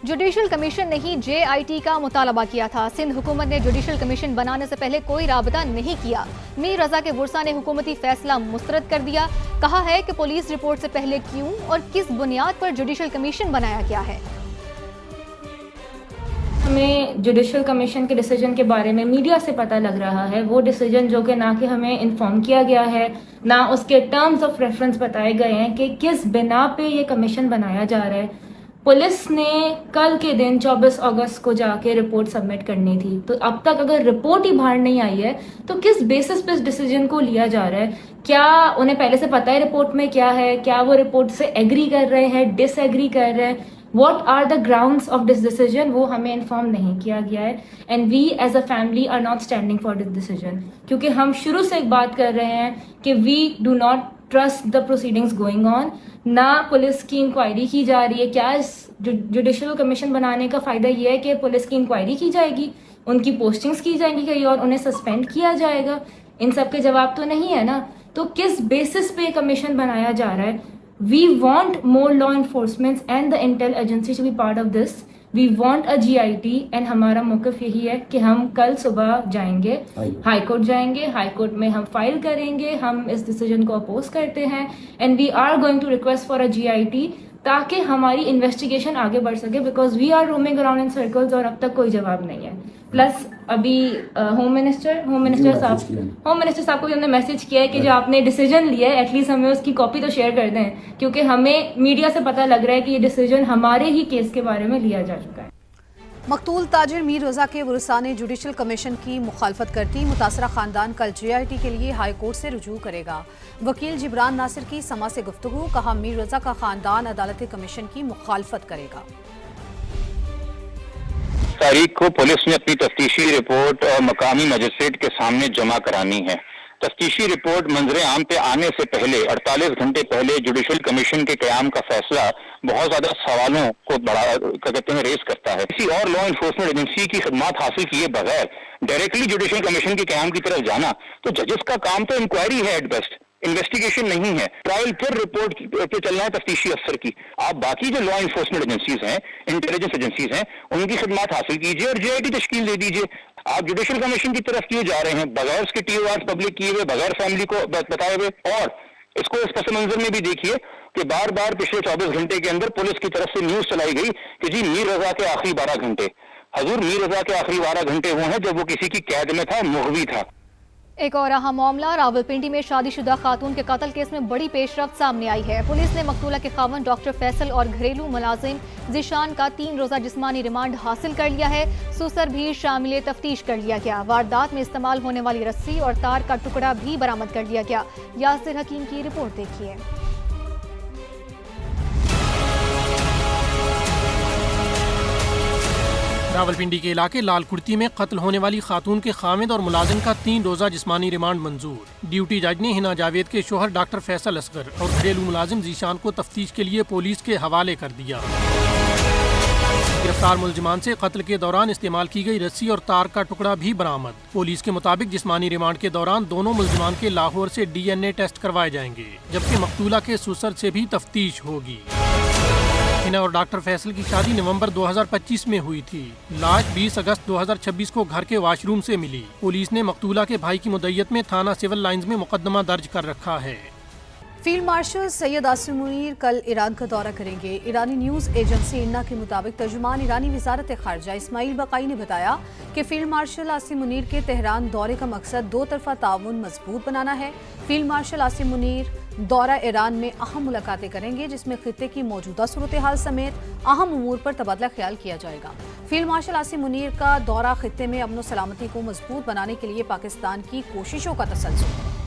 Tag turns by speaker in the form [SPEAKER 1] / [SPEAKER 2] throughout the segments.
[SPEAKER 1] Judicial commission ने ही JIT का मुतालबा किया था। सिंध हुकूमत ने जुडिशल कमीशन बनाने से पहले कोई राबता नहीं किया। मीर रजा के वुरसा ने हुकूमती फैसला मुस्तरद कर दिया। कहा है कि पुलिस रिपोर्ट से पहले क्यों और किस बुनियाद पर जुडिशल कमीशन बनाया गया है।
[SPEAKER 2] हमें जुडिशल कमीशन के डिसीजन के बारे में मीडिया से पता लग रहा है, वो डिसीजन जो कि ना कि हमें इन्फॉर्म किया गया है, ना उसके टर्म्स ऑफ रेफरेंस बताए गए हैं कि किस बिना पे ये कमीशन बनाया जा रहा है। पुलिस ने कल के दिन 24 अगस्त को जाके रिपोर्ट सबमिट करनी थी, तो अब तक अगर रिपोर्ट ही बाहर नहीं आई है तो किस बेसिस पे इस डिसीजन को लिया जा रहा है? क्या उन्हें पहले से पता है रिपोर्ट में क्या है? क्या वो रिपोर्ट से एग्री कर रहे हैं, डिसएग्री कर रहे हैं? What are the grounds of this decision? वो हमें इन्फॉर्म नहीं किया गया है and we as a family are not standing for this decision, क्योंकि हम शुरू से एक बात कर रहे हैं कि we do not trust the proceedings going on। ना पुलिस की इंक्वायरी की जा रही है। क्या इस जुडिशल कमीशन बनाने का फायदा ये है कि पुलिस की इंक्वायरी की जाएगी, उनकी पोस्टिंग्स की जाएंगी कहीं और उन्हें सस्पेंड किया जाएगा? इन सब के जवाब तो नहीं है ना। तो किस बेसिस पे कमीशन बनाया जा रहा है? We want more law enforcement and the intel agency to be part of this. We want a GIT and हमारा मौक़िफ़ यही है कि हम कल सुबह जाएंगे, हाई कोर्ट जाएंगे, हाई कोर्ट में हम फाइल करेंगे, हम इस डिसीजन को अपोज करते हैं and we are going to request for a GIT ताकि हमारी इन्वेस्टिगेशन आगे बढ़ सके, because we are roaming around in circles और अब तक कोई जवाब नहीं है। प्लस अभी होम मिनिस्टर साहब को भी हमने मैसेज किया है कि जो आपने डिसीजन लिया है एटलीस्ट हमें उसकी कॉपी तो शेयर कर दें, क्योंकि हमें मीडिया से पता लग रहा है कि ये डिसीजन हमारे ही केस के बारे में लिया जा चुका है।
[SPEAKER 3] मकतूल ताजिर मीर रजा के वुरसा ने जुडिशल कमीशन की मुखालफत करती मुतासरा खानदान कल JIT के लिए हाई कोर्ट से रुजू करेगा। वकील जिब्रान नासिर की समा से गुफ्तगू, कहा मीर रजा का खानदान अदालती कमीशन की मुखालफत करेगा।
[SPEAKER 4] तारीख को पुलिस ने अपनी तफ्तीशी रिपोर्ट और मकामी मजिस्ट्रेट के सामने जमा करानी है। तफ्तीशी रिपोर्ट मंजरे आम पे आने से पहले 48 घंटे पहले जुडिशल कमीशन के क़याम का फैसला बहुत ज्यादा सवालों को कहते हैं रेस करता है। किसी और लॉ इन्फोर्समेंट एजेंसी की खदमात हासिल किए बगैर डायरेक्टली जुडिशल कमीशन के क़याम की तरफ जाना, तो जजेस का काम तो इंक्वायरी है, एट बेस्ट इन्वेस्टिगेशन नहीं है। ट्रायल फिर रिपोर्ट पे चलना है तफ्तीशी अफसर की। आप बाकी जो लॉ इन्फोर्समेंट एजेंसीज हैं, इंटेलिजेंस एजेंसीज हैं, उनकी खदमात हासिल कीजिए और JIT तश्कील दे दीजिए। आप जुडिशल कमीशन की तरफ क्यों जा रहे हैं बगैर उसके TORs पब्लिक किए हुए, बगैर फैमिली को बताए हुए? और इसको इस पस मंजर में भी देखिए कि बार बार पिछले 24 घंटे के अंदर पुलिस की तरफ से न्यूज चलाई गई कि जी मीर रजा के आखिरी 12 घंटे। हजूर, मीर रजा के आखिरी 12 घंटे वो हैं जब वो किसी की कैद में था, मुग़वी था।
[SPEAKER 1] एक और अहम मामला, रावलपिंडी में शादीशुदा खातून के कत्ल केस में बड़ी पेशरफ्त सामने आई है। पुलिस ने मकतूला के खावंद डॉक्टर फैसल और घरेलू मुलाजिम ज़ीशान का 3 रोज़ा जिस्मानी रिमांड हासिल कर लिया है। सुसर भी शामिल तफ्तीश कर लिया गया। वारदात में इस्तेमाल होने वाली रस्सी और तार का टुकड़ा भी बरामद कर लिया गया। यासिर हकीम की रिपोर्ट देखिए।
[SPEAKER 5] रावलपिंडी के इलाके लाल कुर्ती में कत्ल होने वाली खातून के खामिद और मुलाजिम का 3 रोज़ा जिस्मानी रिमांड मंजूर। ड्यूटी जज ने हिना जावेद के शोहर डॉक्टर फैसल असगर और घरेलू मुलाजिम ज़ीशान को तफ्तीश के लिए पुलिस के हवाले कर दिया। गिरफ्तार मुलजिमान से कत्ल के दौरान इस्तेमाल की गई रस्सी और तार का टुकड़ा भी बरामद। पुलिस के मुताबिक जिस्मानी रिमांड के दौरान दोनों मुलजिमान के लाहौर से DNA टेस्ट करवाए जाएंगे, जबकि मकतूला के सुसर से भी तफ्तीश होगी। हिना और डॉक्टर फैसल की शादी नवंबर 2025 में हुई थी। लाश 20 अगस्त 2026 को घर के वाशरूम से मिली। पुलिस ने मकतूला के भाई की मुद्दत में थाना सिविल लाइंस में मुकदमा दर्ज कर रखा है।
[SPEAKER 3] फील्ड मार्शल सैयद आसिम मुनीर कल ईरान का दौरा करेंगे। ईरानी न्यूज़ एजेंसी इन्ना के मुताबिक तर्जुमान ईरानी वजारत खारजा इस्माइल बकाई ने बताया कि फील्ड मार्शल आसिम मुनीर के तेहरान दौरे का मकसद 2 तरफा ताउन मजबूत बनाना है। फील्ड मार्शल आसिम मुनीर दौरा ईरान में अहम मुलाकातें करेंगे, जिसमें खित्ते की मौजूदा सूरत हाल समेत अहम उमूर पर तबादला ख्याल किया जाएगा। फील्ड मार्शल आसिम मुनीर का दौरा खित्ते में अमन सलामती को मजबूत बनाने के लिए पाकिस्तान की कोशिशों का तसल्सल।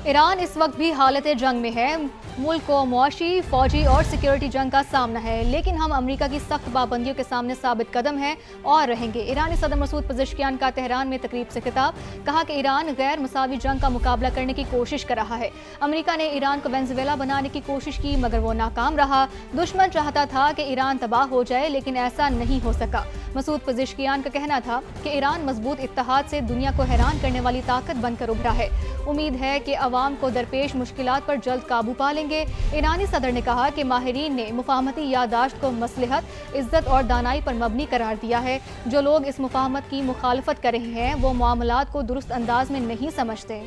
[SPEAKER 1] ईरान इस वक्त भी हालत जंग में है। मुल्क को मुआशी, फौजी और सिक्योरिटी जंग का सामना है, लेकिन हम अमेरिका की सख्त पाबंदियों के सामने साबित कदम हैं और रहेंगे। ईरानी सदर मसूद पज़ेश्कियान का तेहरान में तकरीब से खिताब, कहा कि ईरान गैर मसावी जंग का मुकाबला करने की कोशिश कर रहा है। अमेरिका ने ईरान को वेनेजुएला बनाने की कोशिश की, मगर वो नाकाम रहा। दुश्मन चाहता था कि ईरान तबाह हो जाए, लेकिन ऐसा नहीं हो सका। मसूद पज़ेश्कियान का कहना था कि ईरान मजबूत इत्तेहाद से दुनिया को हैरान करने वाली ताकत बनकर उभरा है। उम्मीद है कि अवाम को दरपेश मुश्किलात पर जल्द काबू पा लेंगे। करेंगे। ईरानी सदर ने कहा कि माहिरीन ने मुफाहमती याददाश्त को मसलहत, इज्जत और दानाई पर मबनी करार दिया है। जो लोग इस मुफाहमत की मुखालफत कर रहे हैं वो मामलात को दुरुस्त अंदाज में नहीं समझते।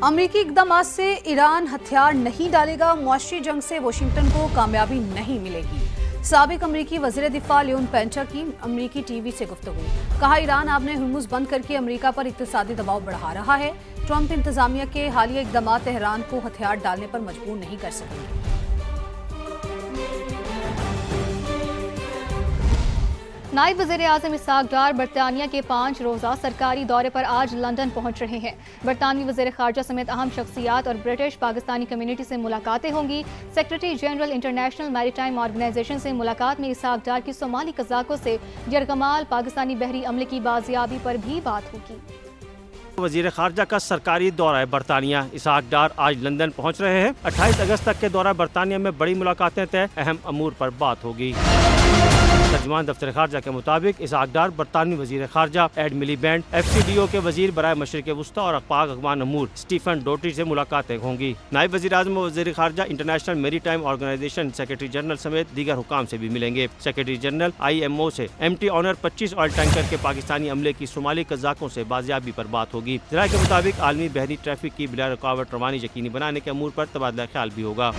[SPEAKER 3] अमरीकी इक़दामात से ईरान हथियार नहीं डालेगा, मुआशी जंग से वाशिंगटन को कामयाबी नहीं मिलेगी। साबिक अमरीकी वज़ीर दिफा लियोन पेंचा की अमरीकी टीवी से गुफ्तगू। कहा, ईरान आपने हुर्मुज़ बंद करके अमरीका पर इक़्तिसादी दबाव बढ़ा रहा है। ट्रंप इंतजामिया के हालिया इक़दामात तेहरान को हथियार डालने पर मजबूर नहीं कर सकेंगे।
[SPEAKER 1] नायब वज़ीर आज़म इसहाक डार बरतानिया के 5 रोज़ा सरकारी दौरे पर आज लंदन पहुंच रहे हैं। बरतानवी वज़ीर ख़ारजा समेत अहम शख्सियात और ब्रिटिश पाकिस्तानी कम्युनिटी से मुलाकातें होंगी। Secretary general international maritime organisation से मुलाकात में इसहाक डार की सोमाली कज़ाकों से यरगमाल पाकिस्तानी बहरी अमले की बाजियाबी पर भी बात होगी।
[SPEAKER 6] वज़ीर ख़ारजा का सरकारी दौरा है बरतानिया। इसहाक डार आज लंदन पहुंच रहे हैं। 28 अगस्त तक के दौरा बरतानिया में बड़ी मुलाकातें तय, अहम अमूर पर बात होगी। तर्जुमान दफ्तर ख़ारजा के मुताबिक इसहाक डार बरतानवी वज़ीर ख़ारजा एड मिलीबैंड, FCDO के वज़ीर बराए मशरिक़ वस्ता और पाक अफ़गान अमूर स्टीफन डोटी से मुलाकातें होंगी। नायब वज़ीर आज़म व वज़ीर ख़ारजा international maritime organization secretary general समेत दीगर हुकाम से भी मिलेंगे। सेक्रेटरी जनरल IMO से MT ऑनर 25 ऑयल टैंकर के पाकिस्तानी अमले की सोमाली कज़ाकों से बाजियाबी पर बात होगी। ज़राए के मुताबिक आलमी बहरी ट्रैफिक की बिला रुकावट रवानी यकीनी बनाने के अमूर पर तबादला ख्याल भी होगा।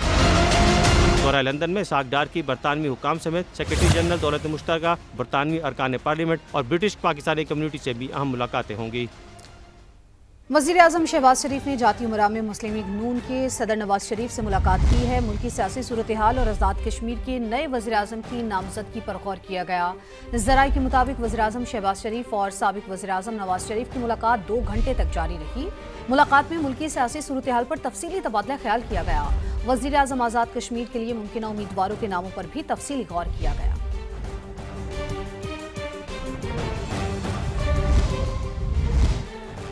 [SPEAKER 6] दौरा लंदन में इसहाक डार की बरतानवी हुकाम समेत सेक्रेटरी जनरल दौलत मुश्तरका, बरतानवी अरकान पार्लियामेंट और ब्रिटिश पाकिस्तानी कम्युनिटी से भी अहम मुलाकातें होंगी।
[SPEAKER 3] वज़ीर आज़म शहबाज शरीफ ने जाती उमरा में मुस्लिम लीग नून के सदर नवाज शरीफ से मुलाकात की है। मुल्की सियासी सूरत हाल और आज़ाद कश्मीर के नए वज़ीर आज़म की नामजदगी पर गौर किया गया। ज़राए के मुताबिक वज़ीर आज़म शहबाज शरीफ और साबिक वज़ीर आज़म नवाज शरीफ की मुलाकात 2 घंटे तक जारी रही। मुलाकात में मुल्की सियासी सूरत हाल पर तफसीली तबादला ख्याल किया गया। वज़ीर आज़म आज़ाद कश्मीर के लिए मुमकिन उम्मीदवारों के नामों पर भी तफसीली गौर किया गया।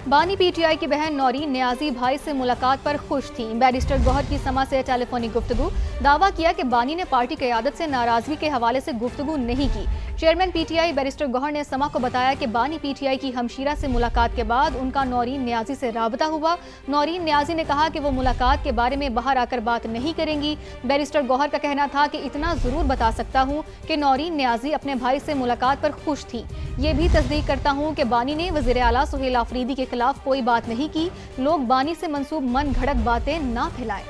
[SPEAKER 1] बानी PTI की बहन नौरीन न्याजी भाई से मुलाकात पर खुश थी। बैरिस्टर गौहर की समा से टेलीफोनिक गुफ्तगू। दावा किया कि बानी ने पार्टी क़यादत से नाराजगी के हवाले से गुफ्तगू नहीं की। चेयरमैन PTI बैरिस्टर गौहर ने समा को बताया कि बानी PTI की हमशीरा से मुलाकात के बाद उनका नौरीन न्याजी से राबता हुआ। नौरीन न्याजी ने कहा कि वो मुलाकात के बारे में बाहर आकर बात नहीं करेंगी। बैरिस्टर गौहर का कहना था कि इतना ज़रूर बता सकता हूँ कि नौरीन न्याजी अपने भाई से मुलाकात पर खुश थी। ये भी तस्दीक करता हूँ कि बानी ने वज़ीर आला सुहेल आफरीदी के खिलाफ कोई बात नहीं की। लोग बानी से मंसूब मन घड़त बातें ना फैलाएं।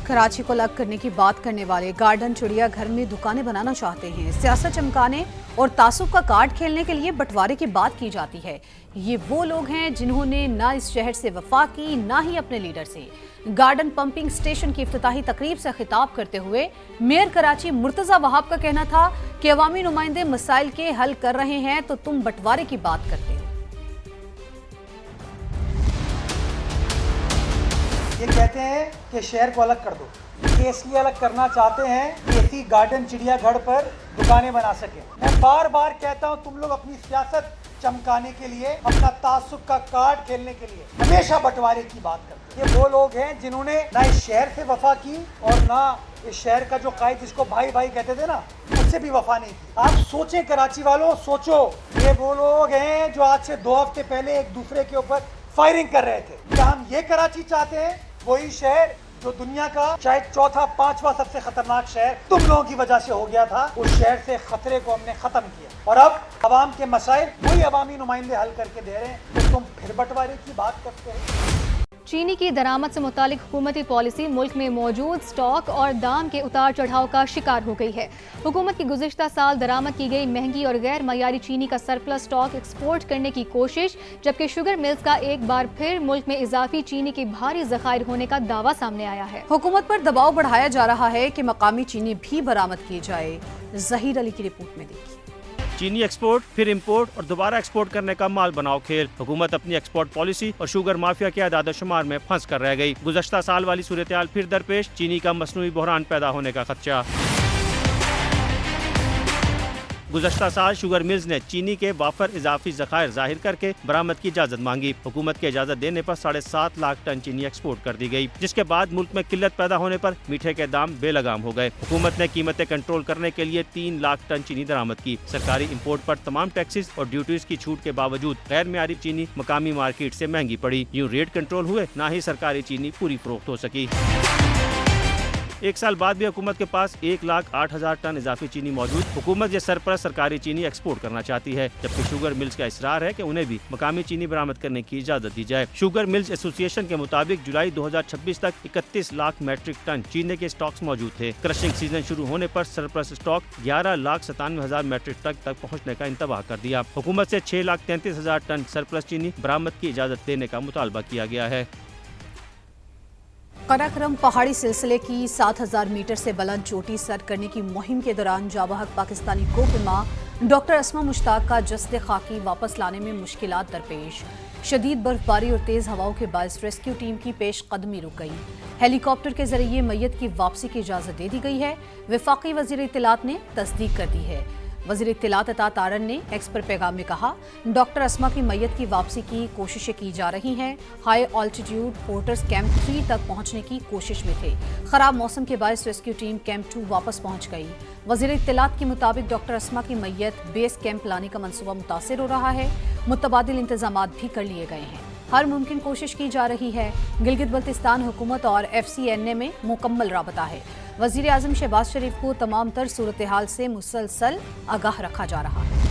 [SPEAKER 3] कराची को अलग करने की बात करने वाले गार्डन चिड़ियाघर में दुकानें बनाना चाहते हैं। सियासत चमकाने और तासुब का कार्ड खेलने के लिए बंटवारे की बात की जाती है। ये वो लोग हैं जिन्होंने ना इस शहर से वफा की, ना ही अपने लीडर से। गार्डन पंपिंग स्टेशन की इफ्तिताही तकरीब से खिताब करते हुए मेयर कराची मुर्तजा वहाब का कहना था कि अवामी नुमाइंदे मसाइल के हल कर रहे हैं तो तुम बंटवारे की बात करते हो।
[SPEAKER 7] ये कहते हैं कि शहर को अलग कर दो। ये इसलिए अलग करना चाहते हैं कि इसी गार्डन चिड़ियाघर पर दुकानें बना सके। मैं बार बार कहता हूँ, तुम लोग अपनी सियासत चमकाने के लिए, अपना तासुब का कार्ड खेलने के लिए हमेशा बंटवारे की बात करते हैं। ये वो लोग हैं जिन्होंने ना इस शहर से वफा की और ना इस शहर का जो कायद जिसको भाई भाई कहते थे ना, उससे भी वफा नहीं की। आप सोचें कराची वालों, सोचो, ये वो लोग हैं जो आज से 2 हफ्ते पहले एक दूसरे के ऊपर फायरिंग कर रहे थे। क्या हम ये कराची चाहते हैं? वही शहर जो दुनिया का शायद 4था 5वां सबसे खतरनाक शहर तुम लोगों की वजह से हो गया था, उस शहर से खतरे को हमने खत्म किया और अब अवाम के मसाइल वही अवामी नुमाइंदे हल करके दे रहे हैं, तो तुम फिर बंटवारे की बात करते हो।
[SPEAKER 1] चीनी की दरामद से मुतालिक हुकूमती पॉलिसी मुल्क में मौजूद स्टॉक और दाम के उतार चढ़ाव का शिकार हो गई है। हुकूमत की गुज़िश्ता साल दरामद की गई महंगी और गैर मयारी चीनी का सरप्लस स्टॉक एक्सपोर्ट करने की कोशिश, जबकि शुगर मिल्स का एक बार फिर मुल्क में इजाफी चीनी के भारी ज़खायर होने का दावा सामने आया है।
[SPEAKER 3] हुकूमत पर दबाव बढ़ाया जा रहा है कि मकामी चीनी भी बरामद की जाए। जहीर अली की रिपोर्ट में देखिए।
[SPEAKER 6] चीनी एक्सपोर्ट, फिर इंपोर्ट और दोबारा एक्सपोर्ट करने का माल बनाओ खेल। हुकूमत अपनी एक्सपोर्ट पॉलिसी और शुगर माफिया के आदाद शुमार में फंस कर रह गई। गुज़श्ता साल वाली सूरत-ए-हाल फिर दरपेश, चीनी का मसनूई बहरान पैदा होने का खदशा। गुज़श्ता साल शुगर मिल्स ने चीनी के वाफर इजाफी ज़खायर जाहिर करके बरामद की इजाज़त मांगी। हुकूमत की इजाज़त देने पर 7.5 लाख टन चीनी एक्सपोर्ट कर दी गई, जिसके बाद मुल्क में किल्लत पैदा होने पर मीठे के दाम बेलगाम हो गए। हुकूमत ने कीमतें कंट्रोल करने के लिए 3 लाख टन चीनी दरामद की। सरकारी इंपोर्ट पर तमाम टैक्सेस और ड्यूटीज की छूट के बावजूद गैर मियारी चीनी मकामी मार्केट से महंगी पड़ी। यूं रेट कंट्रोल हुए, ना ही सरकारी चीनी पूरी फरोख्त हो सकी। एक साल बाद भी हुकूमत के पास 1,08,000 टन इजाफी चीनी मौजूद। हुकूमत ये सरप्लस सरकारी चीनी एक्सपोर्ट करना चाहती है, जबकि शुगर मिल्स का इसरार है कि उन्हें भी मकामी चीनी बरामद करने की इजाजत दी जाए। शुगर मिल्स एसोसिएशन के मुताबिक जुलाई 2026 तक 31 लाख मैट्रिक टन चीनी के स्टॉक्स मौजूद थे। क्रशिंग सीजन शुरू होने पर सरप्लस स्टॉक 11,97,000 मैट्रिक टन तक पहुँचने का इंतबाह कर दिया। हुकूमत से 6,33,000 टन सरप्लस चीनी बरामद की इजाजत देने का मुतालबा किया गया है।
[SPEAKER 3] कराक्रम पहाड़ी सिलसिले की 7,000 मीटर से बुलंद चोटी सर करने की मुहिम के दौरान जाबहक पाकिस्तानी कोहिमा डॉक्टर अस्मा मुश्ताक का जस्द खाकी वापस लाने में मुश्किलात दरपेश। शदीद बर्फबारी और तेज हवाओं के बायस रेस्क्यू टीम की पेश कदमी रुक गई। हेलीकॉप्टर के जरिए मैयत की वापसी की इजाजत दे दी गई है। वफाकी वजीर इत्तलात ने तस्दीक कर दी है। वजीर इत्तलात अता तारन ने एक्स पर पैगाम में कहा, डॉक्टर अस्मा की मैयत की वापसी की कोशिशें की जा रही हैं। हाई ऑल्टीट्यूड पोर्टर्स कैंप 3 तक पहुंचने की कोशिश में थे। खराब मौसम के बायस रेस्क्यू टीम कैंप 2 वापस पहुंच गई। वजीर इत्तलात के मुताबिक डॉक्टर अस्मा की मैयत बेस कैंप लाने का मंसूबा मुतासिर हो रहा है। मुतबादिल इंतजामात भी कर लिए गए हैं। हर मुमकिन कोशिश की जा रही है। गिलगित बल्तिस्तान हुकूमत और FCNA में मुकम्मल राबता है। वजीर आजम शहबाज शरीफ को तमाम तर सूरत हाल से मुसलसल आगाह रखा जा रहा है।